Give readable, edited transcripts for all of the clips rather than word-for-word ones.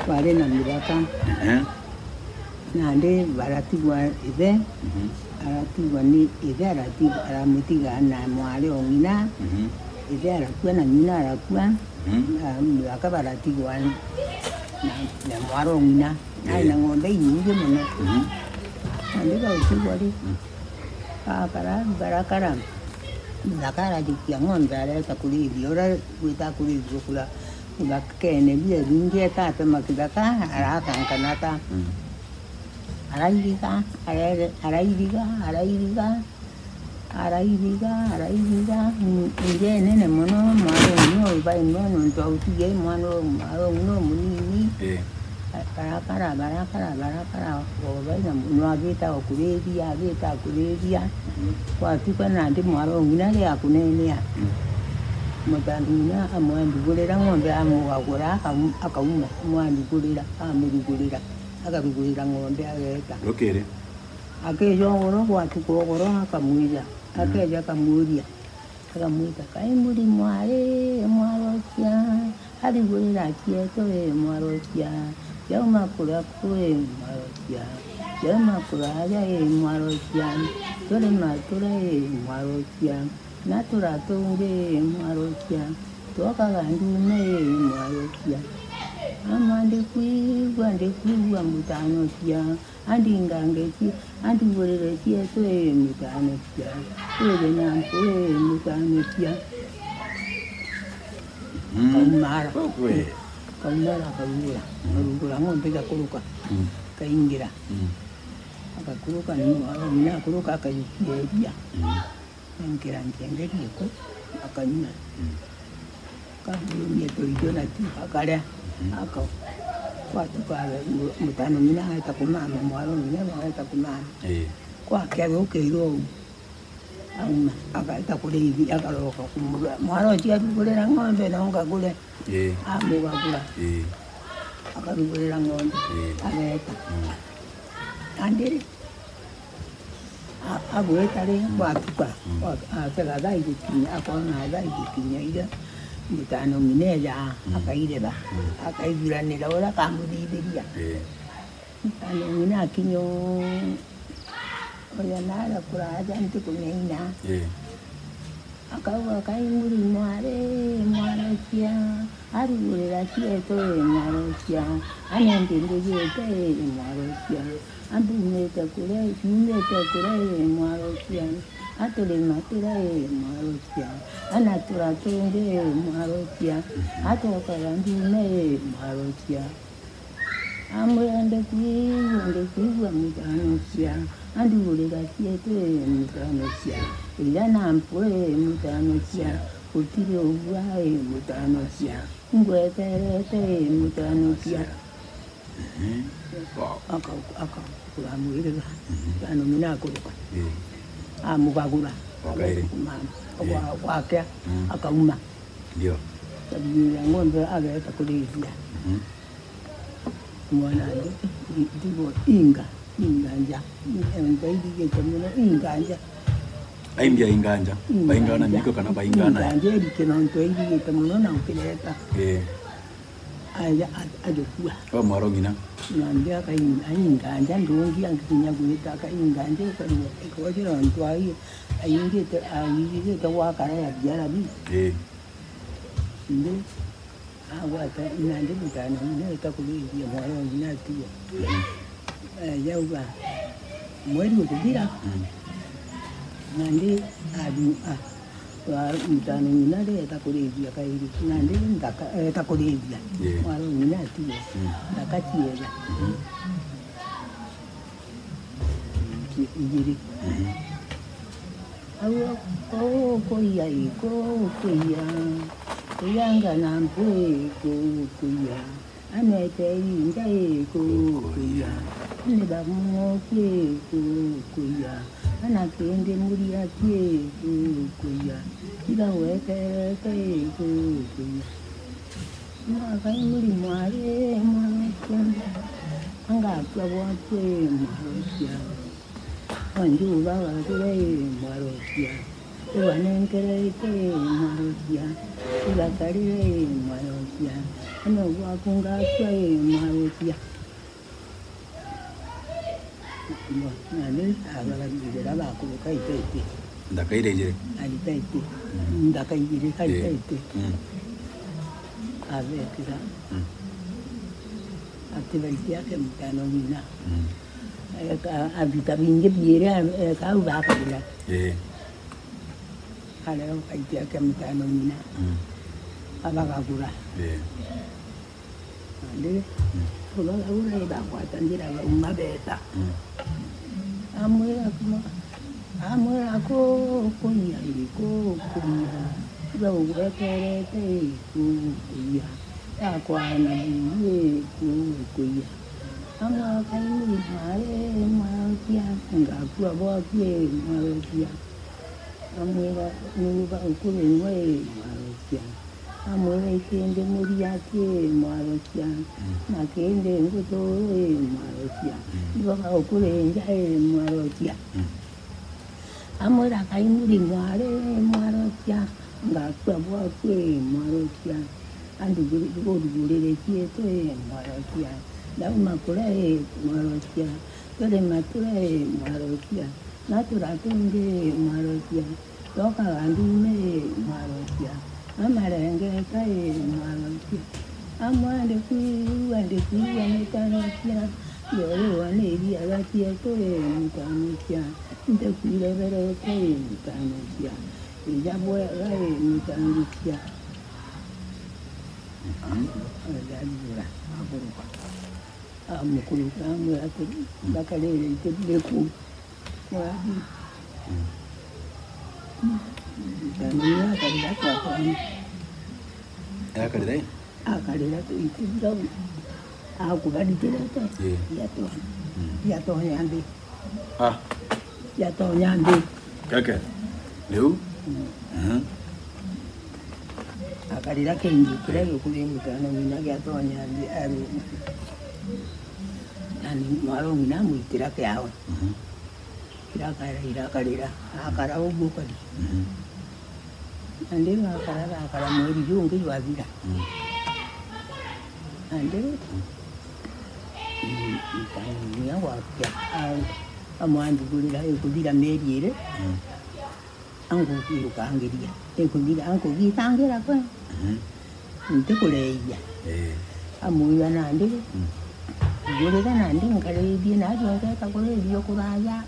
wale na miraka nande baratigwa ithe aratigwa ni ithe aramutiga na mwale ongina ithe arakua na nyina arakua miraka baratigwa na mwale ongina na ng'ombe nyingi muno nande bautigwa ri barakara Dakara dikia ng'ombe areta kulithia ura gwita kulithio kula bakene bia bingi tata makidaka arakankanata arairiga nge nene muno mwaro nyo bai nono ntautige mwaro no munini barakara obai na mwagita okulethia kwatuka nandi mwaro ngina ria kunenea mutanduna amwandugurira ng'ombe amugagura akauma amwandugurira akarugurira ng'ombe ageta akeja ogoro gwatuka ogoro akamwija akeja akamwita kai muri mwarokia arigurira kieto mwarokia yauma kura kue mwarokia yauma kura ya mwarokia tore matura mwarokia natura tunge mwarokia toka gandume mwarokia amande kuigwa mutano kia andi ngangeki andi borere kia to mutano kia ebe nyampo mutano kia kaumara ng'ombe gakuruka kaingira akakuruka mina kuruka akayukia ngira ngengeri ko akanyuma kabumye to idona akalia aka kwatuka mutano mina haita kumama mwalo mina haita kumama kwa kero kero akaita kulevi akaloka kumura mwalo tia kulera ng'ombe na onga kule amuga kula akarugurira ng'ombe akaita andiri agwetare kwatuka akela daikinya akona daikinya ida mutano mineja akaireba akaigiranira ora kamuthitheria mutano mina kinyo oya nara kuraja ntikuneina akawa kai muri mwarakia arugurira kieto mwarakia anendindegete mwarakia ambumete kure mwarakia atole matura mwarokia anatura tunge mwarokia atoka randume mwarokia amwende kuigwa mutanokia andurira kiete mutanokia ilana mpure mutanokia utire uwae mutanokia ngweterete mutanokia aka kulamwirira tano minakuruka amugagura wake akauma ndio tabia ng'ombe ageta kulithia mwana ndibo inganja ndio kama inganja aimbia inganja baingana niko kana baingana inganja dikeno ndio ile kama na ukileta ajokuwa kwa mwaro ngina nambia kai inganja ndongi anginya gwita kai inganja kwa jira ntwai ayingite wakara ya biara bi ndio awata inande mutana nita kuliya mwaro ngina tiyo yauba mweri utubira nandi mutano minale etakulevya kairi nande ndaka etakulevya mwaro minati ndakatiela ijiri awo koya kuyanga nampwe kuya aneteri ndaye kuya nebamuke kuya anakende muri ake kuya ila wete kuya kai muri mware anga kwabwate mwarokia anju baba tule mwarokia wanenkerete mwarokia ila kare mwarokia Ano wakunga kwa marutia. Nani agala bidera ba ko kai tete. Ndakai reje. Ali tete. Ndakai bidera kai tete. Ave kira. Activity yake mtano mina. Abita binge biera ka uba ka bila. Ala kai yake mtano mina. Abaga kura. Ande. Kulo la ura ba kwa tandira ba umma beta. Amwe ako kunya iko kunya. Ba urekerete kunya. Akwana biye kunya. Ama kaini mare makia ngakua bokie makia. Amwe ni ba ukule ngwe makia. Amwe kende muria ke makia. Na kende ngoto makia. Iba ukule njae makia. Amwe ra kaini mare makia. Ngakua bokie makia. Andu gure kieto makia. Lau makure marokia, tole mature marokia, natura tunge marokia, toka andume marokia, amarenge kai marokia, amande kui anekanokia, yore wane dia latia tole mutanokia, nte kui levere kai mutanokia, ijabwe rai mutanokia. Alhamdulillah, aburuka. Mukulu kamu aku bakal itu leku, wadi. Dan ini akan dapat. Akan deh? Akan dapat itu jauh. Aku kan tidak tahu. Ya Tuhan, ya Tuhan yang di. Ya Tuhan yang di. Kakak, lu? Akan dapat ini. Kira aku yang bukan mina ya Tuhan yang di aru. Ani maro mina muitira ke awa. Ira kara akara ubu kali. Ande akara mweri jungi wabira. Ande ni awa ya amwandu gulira ekubira merire. Angu kiruka angiria. Ekubira angu gitangira kwa. Ntukuleya. Amuya nande. Gure kan ande ngkare dia na jo ka ta kore dia kuraya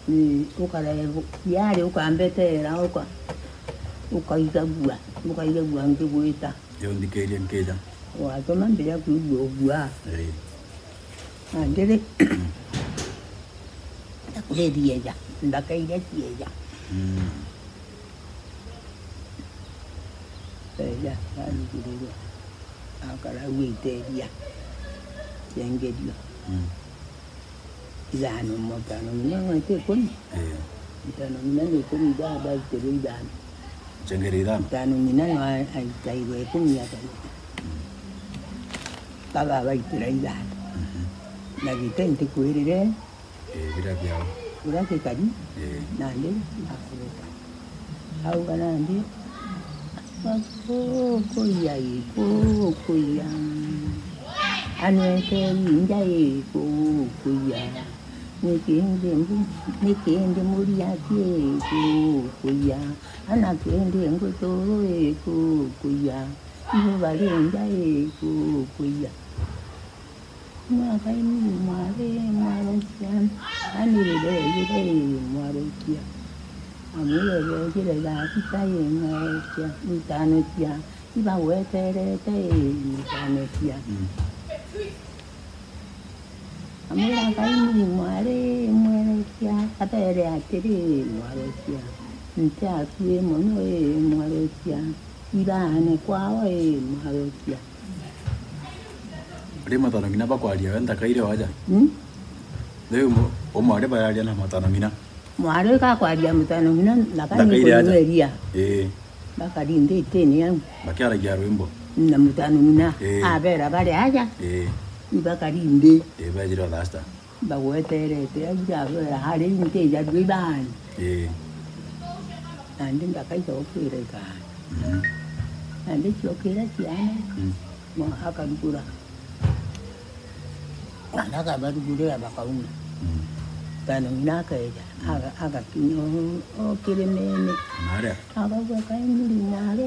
ni ukara ya le ukambete ra ukaiga bua nge buita yo ndikele nkeja wa to man bia ku bua ande le ta kore dia ja ndakai dia ja ya ani gure akara wite dia yang dia, ilan mo tanong niya ngayon kun, tanong niya ngayon kun ida baik teridan, cengeridan, tanong niya ay tayo kun niya tayo, taga baik teridan, lagi tente kuiri deh, bila kekadi, nanti aku kan nanti, aku kuyang. Anu ke injai kuya, nikende muria ke kuya, anak kende ngoto kuya, ibu balik injai kuya. Makai mare marokian, anu lele marokia, anu lele lah kita yang marokia, mutanokia, iba wetere mutanokia. Amira kaini mare kia kata ere akere mare kia nta kue mono mare kia ira ne kwao mare kia prima tano mina ba kwalia wenda kaire waja leo mare ba ya na matano mina mare ka kwalia mutano mina lakani ko eria bakari ndete ni yangu bakiara ya wimbo na mutano mina abera bale aja ibakari inde bajiro lasta bawetere te aja hari inte ya duiban andin ka kai to kire ka ande chokera chiana mo akalukura anaka barugure abakauna tano nakaeja aga kinyo o kiremene mare aga kwa muri mare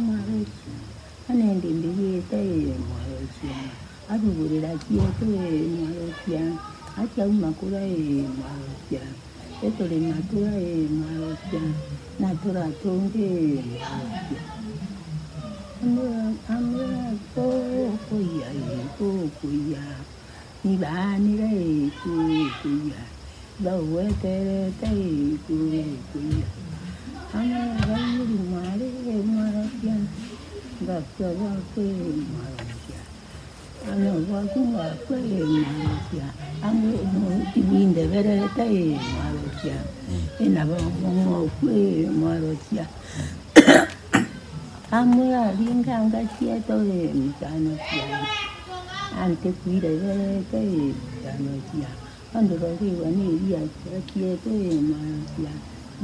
mare anende ndiyete mare chiana arugurira chiete mare chiana acha umakura mare chiana etole matura mare chiana natura tonge mare chiana amra kuya ni bani re kuya bawe tere tai kuya ana gani mare kian da kawa ke mare kian ana wa kunga ke mare kian amu no tibinde vere tai mare kian ina ba mo ke mare kian amura linganga chieto mutano kia ante kuira ke mutano kia ando rogi wani ia chieto makia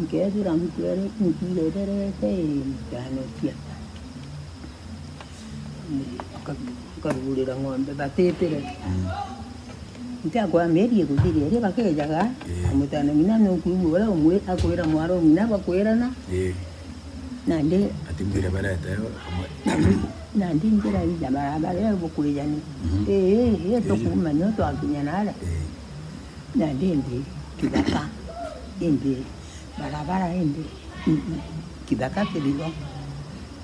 nke dura mutere kuira ke mutano kia karulira ngombe batetere nta kwa meri ko dire ba ke jaga mutano mina no kubu wala umwe akwera mwaro mina bakwera na nande atimwira barata nandi ngira ija barabara bukuyani to kumanya to akunyana nandi ndi kibaka ndi barabara ndi kibaka kiligo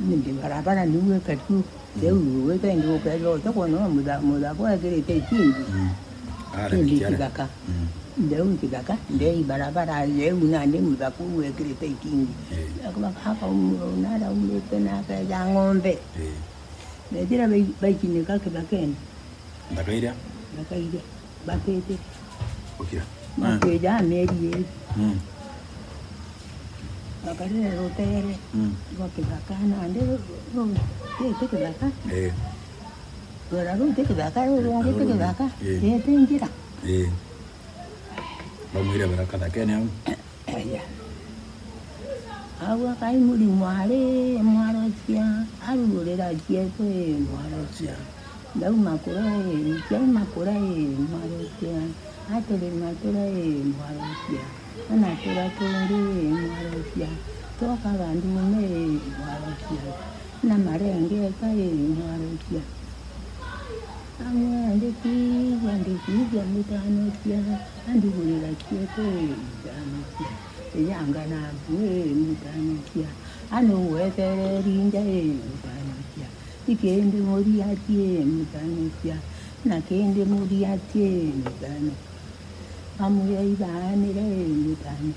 ndi barabara niwe katu leo wewe ndio kazo to kono muda kwa kile tekindi ndi kibaka ndio kibaka ndio barabara leo nandi muda kwa kile tekindi akuma hapa unara umepena kaja ng'ombe nedira baikine kake bakeni ndakaira bakete okira makeja meri bakare rotere bake bakana ande te baka ora te baka ora te baka te ngira bamwira baraka dakene ya awa kai muri mwaro tia arurera chieto mwaro tia dau makura mwaro tia atole matura mwaro tia anatura tonde mwaro tia toka bandu me mwaro tia na marenge kai mwaro tia ande ki mutano tia andurera chieto mutano tia yanga na bue mutano kia ano wetere rinja mutano kia ikende mori atie mutano kia na kende mori atie mutano amu ya ibane re mutano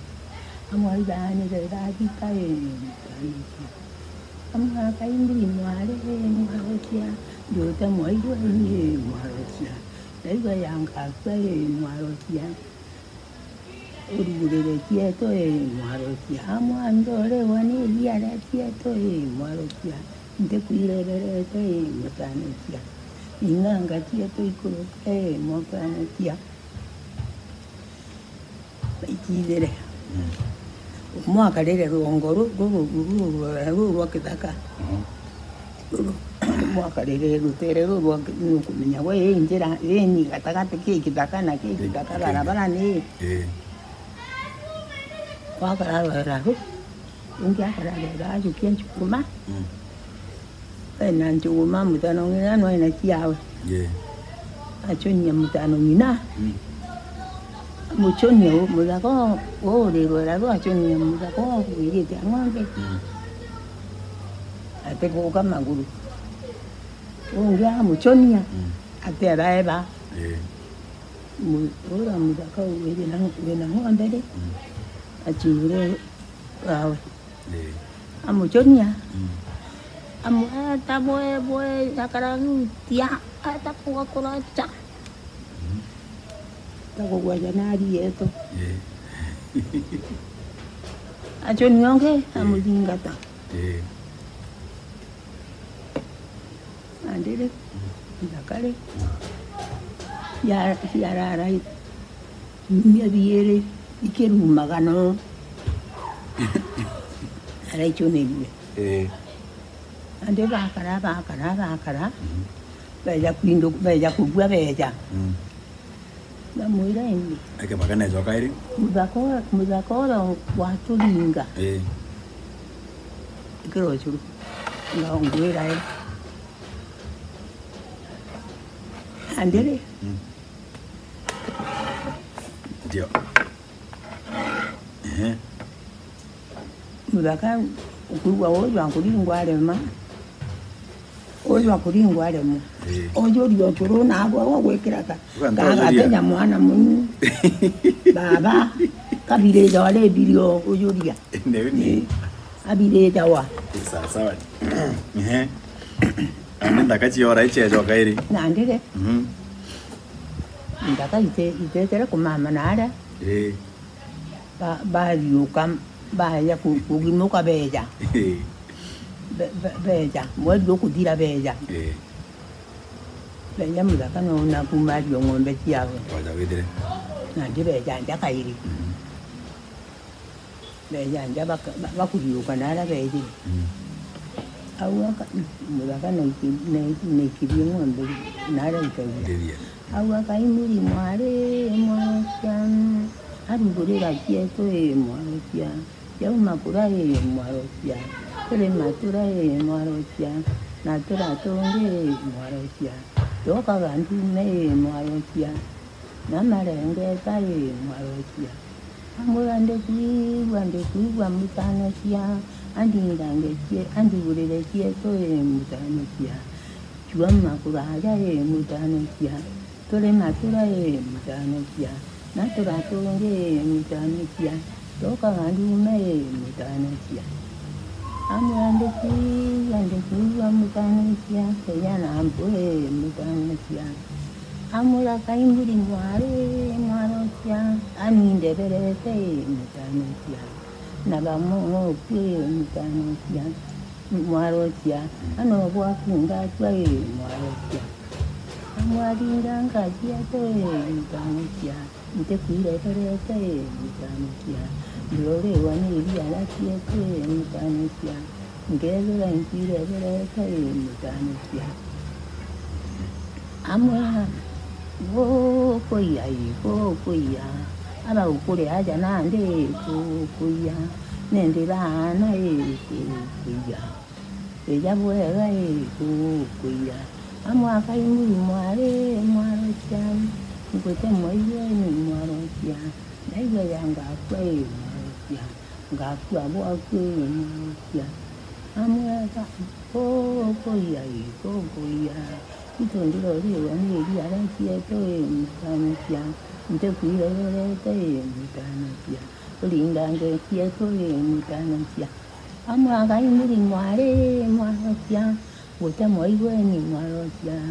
amu ibane re radi kai mutano kia amu ka indri mware kia jota moi do ni mware kia dai yanga kai mware kia urugurere chieto mwaro kia amu andore wani liara chieto mwaro kia nte kuirere mutano kia inganga chieto ikuru mutano kia ikidere mwaka lere ruongoro ruwa kitaka mwaka lere rutere ruwa kumenya we njera ni katakate kitaka na kitaka barabara ni wakarara ungia karara jukian chukuma nan chukuma mutano ngina no ina kiawe achonya mutano ngina muchonya mudako de rora ro achonya mudako yite ngombe ate ko kama guru ungia muchonya ate araeba ora mudako wena ngombe de achure wawe amuchonia amu ata boe sakarang tia ata kuwa kuracha tako gua janari eto achonionge amulingata andele ndakale ya rara mia biere ikeru magano ara ichone ande bakara. Beja kuindo beja kubwa beja. Na mwira indi. Ake bakana zo kairi. Mudakora watu linga. Kero churu. Na ngwira ai. Andere. Dio. Mudaka ukuwa ojo ankulingwa lema. Ojo akulingwa lema. Ojo dio churu na agwa wekiraka. Gaga tenya mwana munyu. Baba kabire jawale birio ojo dia. Ndeuni. Abire jawa. Sawa. Nenda kachi ora iche jo kairi. Na ndire. Ndaka ite tere kumama nada. Ba yukam ba ya kugimuka beja. Beja, mwezi kudira beja. Beja mudaka no na kumari ngombe kiawe. Waja wedire. Na ndire beja ndaka iri. Beja ndaba bakuriuka nara beji. Awaka mudaka ne kiri ngombe nara ikawi. Awaka imuri mware mwasyan. Arugurira kieto mwarotia. Yau makura mwarotia. Tole matura mwarotia. Natura tonge mwarotia. Toka gandu me mwarotia. Namarenge kai mwarotia. Amurande kuigwa mutanotia. Andi ndange kie andi gurire kieto mutanotia. Chua makura mutanotia. Tole matura mutanotia. Natura tonge mutanotia. Toka gandu me mutanotia. Amurande kuigwa mutanotia. Kayana ampoe mutanotia. Amura kaimuri mwarotia. Aminde berete mutanotia. Nagamo kwe mutanotia. Mwarotia. Ano bwakunga kwe mwarotia. Amwaringa ngajia toe mutanotia. Nte kuire berete mutanotia. Ndore wani alatie toe mutanotia. Ngezera nkire berete mutanotia. Amwa koya koya. Aba ukure aja nande koya. Nende bana koya. Eja bwega koya. Amwa kaimuri mwarotia. Nkwete mwaye mwarotia. Naiwe yanga kwe mwarotia. Ngakua bwa kwe mwarotia. Amwa koya. Itondiro riwa ni alatie toe mutanotia. Nte kuire berete mutanotia. Olindange tie toe mutanotia. Amwa kaimuri mwarotia. Wote mwaigwe ni mwarotia.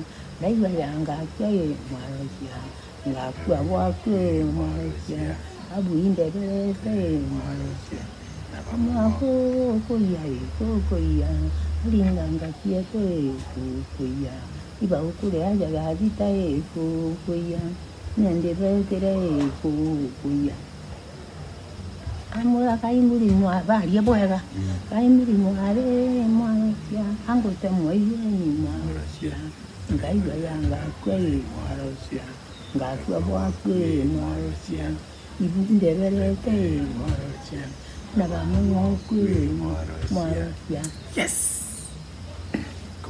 Naiwa yanga kwe mwarotia. Ngakua bwakwe mwarotia. Abu inde berete mwarotia. Amwa koya. Olindanga tie toe koya. Iba ukure aja gadita koya. Nende berete koya. Amura kaimuri bari boega. Kaimuri mwarotia. Angote mwaigwe ni mwarotia. Ngaiwa yanga kwe mwarotia. Ngakua bwakwe mwarotia. Ibu ndeberete mwarotia. Nabamungo kwe mwarotia. Yes.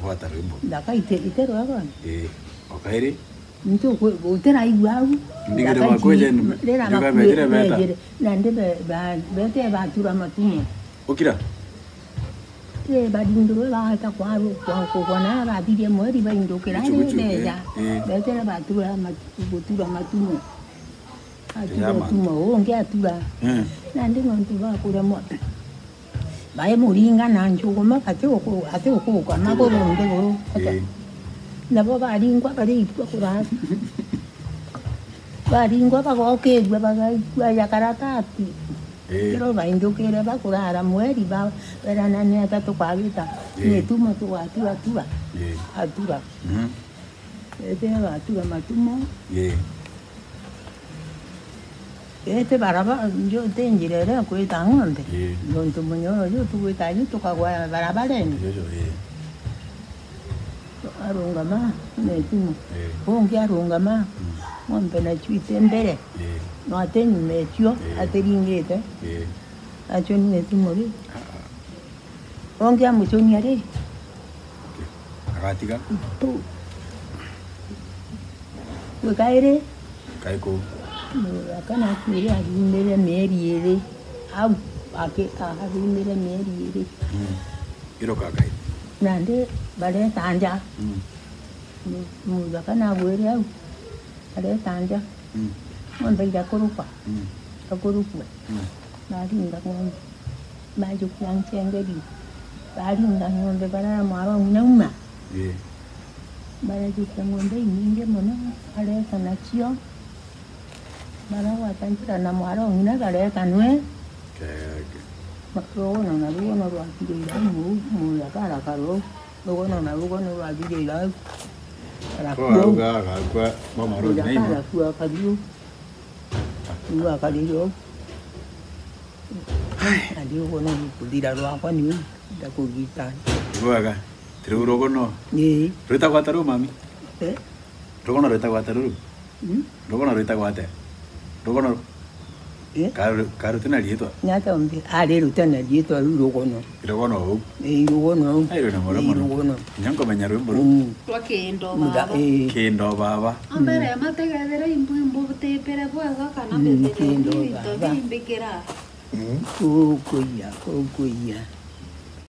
Kwata rimbo. Daka itero agora. Okairi. Nto utera igwau. Ndigere bakweje nduga bedire beta. Nande bete batura matumo. Okira. Badinduro bahata kwa na badire mori baindokera beja. Bete batura matumo. Atura tumo onge atura. Nande ngonto bakura mo. Bae muringa nanjuma ate oko kwa magoro ndego. Nabo baringwa bari kura. Baringwa bagoke gwa yakaratati. Pero baindokera bakurara mweri ba berana ni atatu kwagita. Ni tumo tu atura. Atura. Ete atura matumo. Este baraba yo tenjirere ko itangonde. Donto munyo yo tu itayu to kwa baraba len. arungama nesimu bonge arungama ng'ombe nachuite mbere no ate nyuma ekyo ateringĩte acio nĩ nesimu rĩ bonge amuconia rĩ agatiga gwĩ kaĩrĩ kaĩ kũu akana akuire athimĩre mĩeri ĩrĩ au athimĩre mĩeri ĩrĩ iroka kaĩ nandĩ baretanja mũndũ akana agwĩre au baretanja ng'ombe irakũrũka akũrũkue baringa ng'ombe bajũkia ncengeri baringa ng'ombe barara mwaro ng'inauma barajũkia ng'ombe nyingĩ mũno bareka nacio baragwata njĩra na mwaro ng'ina bareka nwe rũgono na rũgono rwathirĩire mũndũ akaraka rũgono na rũgono rwathirĩire au akarakua akariũ rĩu akarirwo andĩ rũgono rũkũthira rwakwa nĩ ndakũgita rwaga rĩu rũgono rwĩtagwo atĩa rũu mami rũgono rwĩtagwo atĩa rũu rũgono rwĩtagwo atĩa rũgono karutena rietwa nyata umbi ari rutena rietwa rũgono rũgono rũgono ayo na rũgono nyango menya rwimbo rwa kendo baba ambere amategethera imbu butepera bwega kana mbere kendo baba imbikira kuya